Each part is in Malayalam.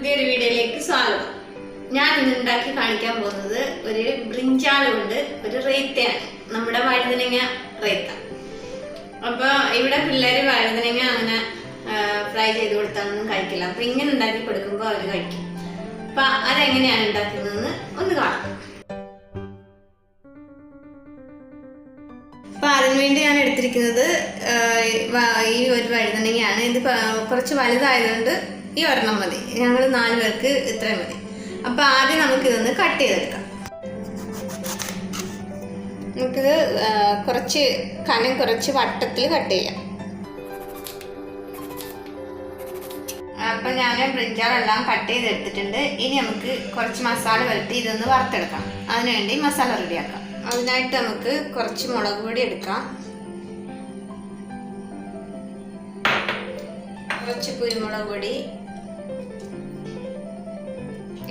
പുതിയൊരു വീഡിയോയിലേക്ക് സ്വാഗതം. ഞാൻ ഇന്ന് ഉണ്ടാക്കി കാണിക്കാൻ പോകുന്നത് ഒരു ബ്രിഞ്ചാൾ കൊണ്ട് ഒരു റൈത്തയാണ്. നമ്മുടെ വഴുതനങ്ങ റൈത്ത. അപ്പോൾ ഇവിടെ പിള്ളേർ വഴുതനങ്ങ അങ്ങനെ ഫ്രൈ ചെയ്ത് കൊടുത്താലൊന്നും കഴിക്കില്ല. അപ്പോൾ ഇങ്ങനെ ഉണ്ടാക്കി കൊടുക്കുമ്പോൾ അവർ കഴിക്കും. അപ്പം അതെങ്ങനെയാണ് ഉണ്ടാക്കുന്നതെന്ന് ഒന്ന് കാണാം. അപ്പം അതിനുവേണ്ടി ഞാൻ എടുത്തിരിക്കുന്നത് ഈ ഒരു വഴുതനങ്ങയാണ്. ഇത് കുറച്ച് വലുതായതുകൊണ്ട് ഈ ഒരെണ്ണം മതി. ഞങ്ങൾ 4 പേർക്ക് ഇത്രയും മതി. അപ്പം ആദ്യം നമുക്കിതൊന്ന് കട്ട് ചെയ്തെടുക്കാം. നമുക്കിത് കനം കുറച്ച് വട്ടത്തിൽ കട്ട് ചെയ്യാം. അപ്പം ഞാൻ ബ്രിഞ്ചാളെല്ലാം കട്ട് ചെയ്തെടുത്തിട്ടുണ്ട്. ഇനി നമുക്ക് കുറച്ച് മസാല വരട്ടി ഇതൊന്ന് വറുത്തെടുക്കാം. അതിനുവേണ്ടി മസാല റെഡിയാക്കാം. അതിനായിട്ട് നമുക്ക് കുറച്ച് മുളക് പൊടി എടുക്കാം, കുറച്ച് കുരുമുളക് പൊടി,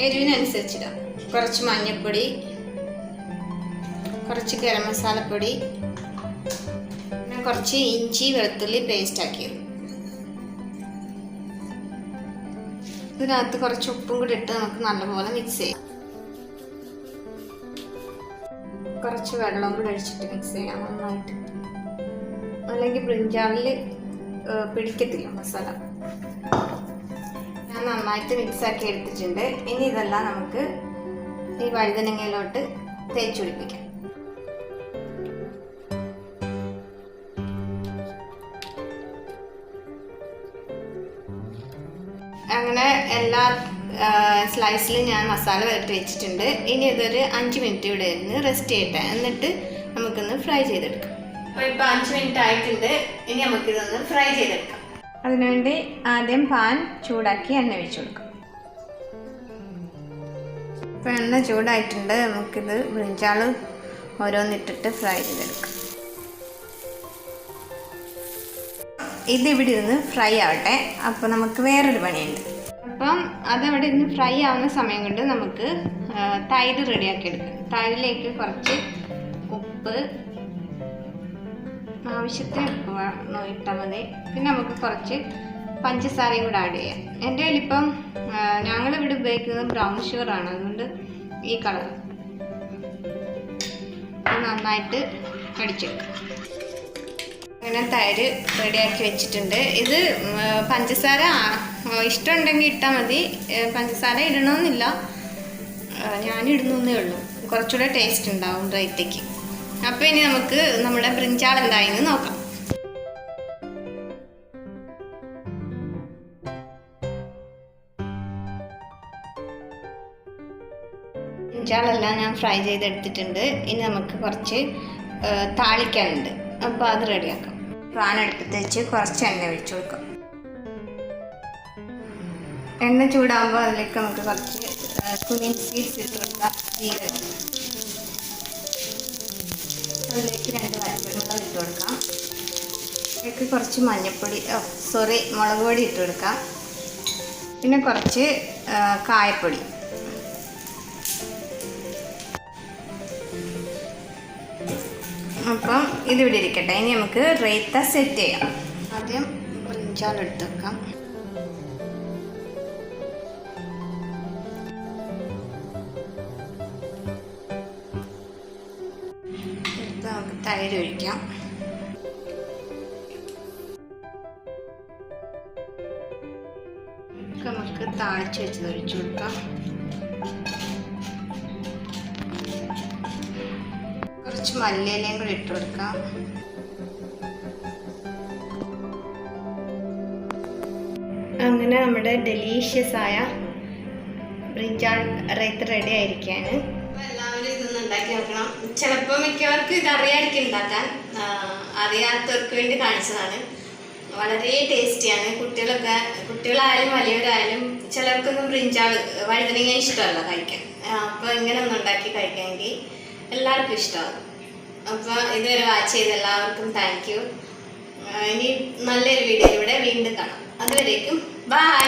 എരിവിനനുസരിച്ചിടാം, കുറച്ച് മഞ്ഞൾപ്പൊടി, കുറച്ച് ഗരം മസാലപ്പൊടി, പിന്നെ കുറച്ച് ഇഞ്ചി വെളുത്തുള്ളി പേസ്റ്റ് ആക്കിയത്. ഇതിനകത്ത് കുറച്ച് ഉപ്പും കൂടി ഇട്ട് നമുക്ക് നല്ലപോലെ മിക്സ് ചെയ്യാം. കുറച്ച് വെള്ളം കൂടി ഒഴിച്ചിട്ട് മിക്സ് ചെയ്യാം നന്നായിട്ട്, അല്ലെങ്കിൽ ബ്രിഞ്ചാളിൽ പിടിക്കത്തില്ല മസാല. ഞാൻ നന്നായിട്ട് മിക്സാക്കി എടുത്തിട്ടുണ്ട്. ഇനി ഇതെല്ലാം നമുക്ക് ഈ വഴുതനങ്ങയിലോട്ട് തേച്ച് പിടിപ്പിക്കാം. അങ്ങനെ എല്ലാ സ്ലൈസിലും ഞാൻ മസാല വരട്ടി വെച്ചിട്ടുണ്ട്. ഇനി ഇതൊരു 5 മിനിറ്റ് ഇവിടെ ഇരുന്ന് റെസ്റ്റ് ചെയ്യട്ടെ. എന്നിട്ട് നമുക്കൊന്ന് ഫ്രൈ ചെയ്തെടുക്കാം. അപ്പോൾ ഇപ്പോൾ 5 മിനിറ്റ് ആയിട്ടുണ്ട്. ഇനി നമുക്കിതൊന്ന് ഫ്രൈ ചെയ്തെടുക്കാം. അതിനുവേണ്ടി ആദ്യം പാൻ ചൂടാക്കി എണ്ണ ഒഴിച്ചു കൊടുക്കാം. ഇപ്പോൾ എണ്ണ ചൂടായിട്ടുണ്ട്. നമുക്കിത് ബ്രിഞ്ചാൾ ഓരോന്നിട്ടിട്ട് ഫ്രൈ ചെയ്തെടുക്കാം. ഇതിവിടെ ഇരുന്ന് ഫ്രൈ ആവട്ടെ. അപ്പോൾ നമുക്ക് വേറൊരു പണിയുണ്ട്. അപ്പം അതവിടെ ഇരുന്ന് ഫ്രൈ ആവുന്ന സമയം കൊണ്ട് നമുക്ക് തൈര് റെഡിയാക്കി എടുക്കാം. തൈരിലേക്ക് കുറച്ച് ഉപ്പ്, ആവശ്യത്തിന് ഉപ്പ് ഇട്ടാൽ മതി. പിന്നെ നമുക്ക് കുറച്ച് പഞ്ചസാരയും കൂടെ ആഡ് ചെയ്യാം. എൻ്റെ കയ്യിലിപ്പം ഞങ്ങളിവിടെ ഉപയോഗിക്കുന്നത് ബ്രൗൺ ഷുഗറാണ്, അതുകൊണ്ട് ഈ കളർ നന്നായിട്ട് അടിച്ചെടുക്കാം. അങ്ങനെ തൈര് റെഡിയാക്കി വെച്ചിട്ടുണ്ട്. ഇത് പഞ്ചസാര ഇഷ്ടമുണ്ടെങ്കിൽ ഇട്ടാൽ മതി, പഞ്ചസാര ഇടണമെന്നില്ല. ഞാൻ ഇടുന്നേ ഉള്ളൂ, കുറച്ചുകൂടെ ടേസ്റ്റ് ഉണ്ടാവും റൈത്തയ്ക്ക്. അപ്പോൾ ഇനി നമുക്ക് നമ്മുടെ ബ്രിഞ്ചാൾ എന്തായെന്ന് നോക്കാം. ബ്രിഞ്ചാളെല്ലാം ഞാൻ ഫ്രൈ ചെയ്തെടുത്തിട്ടുണ്ട്. ഇനി നമുക്ക് കുറച്ച് താളിക്കാനുണ്ട്. അപ്പോൾ അത് റെഡിയാക്കാം. പാൻ എടുത്തിട്ട് വെച്ച് കുറച്ച് എണ്ണ ഒഴിച്ചു കൊടുക്കാം. എണ്ണ ചൂടാകുമ്പോൾ അതിലേക്ക് നമുക്ക് കുറച്ച് കുമിൻ സീഡ്സ് ഇട്ട് കൊടുക്കാം. ജീരകം, അതിലേക്ക് 2 വറ്റൽമുളക് ഇട്ട് കൊടുക്കാം. അതിലേക്ക് കുറച്ച് മുളക് പൊടി ഇട്ട് കൊടുക്കാം. പിന്നെ കുറച്ച് കായപ്പൊടി. അപ്പം ഇതിവിടെ ഇരിക്കട്ടെ. ഇനി നമുക്ക് റൈത്ത സെറ്റ് ചെയ്യാം. ആദ്യം ബ്രിഞ്ചാൾ എടുത്ത് വെക്കാം. നമുക്ക് തൈര് ഒഴിക്കാം. നമുക്ക് താളിച്ച് വെച്ചത് ഒഴിച്ചു കൊടുക്കാം. കുറച്ച് മല്ലിയിലയും കൂടി ഇട്ട് കൊടുക്കാം. അങ്ങനെ നമ്മുടെ ഡെലീഷ്യസ് ആയ ബ്രിഞ്ചാൾ റൈത്ത റെഡി ആയിരിക്കുകയാണ്. അപ്പോൾ എല്ലാവരും ഇതൊന്ന് ഉണ്ടാക്കി നോക്കണം. ചിലപ്പോൾ മിക്കവർക്കും ഇത് അറിയാതിരിക്കും ഉണ്ടാക്കാൻ. അറിയാത്തവർക്ക് വേണ്ടി കാണിച്ചതാണ്. വളരെ ടേസ്റ്റിയാണ്. കുട്ടികളായാലും വലിയവരായാലും ചിലർക്കൊന്നും ബ്രിഞ്ചാൾ വഴുതനങ്ങ ഇഷ്ടമല്ല കഴിക്കാൻ. അപ്പോൾ ഇങ്ങനെ ഒന്ന് ഉണ്ടാക്കി കഴിക്കാമെങ്കിൽ എല്ലാവർക്കും ഇഷ്ടമാകും. അപ്പോൾ ഇതുവരെ വാച്ച് ചെയ്ത എല്ലാവർക്കും താങ്ക് യു. ഇനി നല്ലൊരു വീഡിയോയിലൂടെ വീണ്ടും കാണാം. അതുവരേക്കും ബൈ.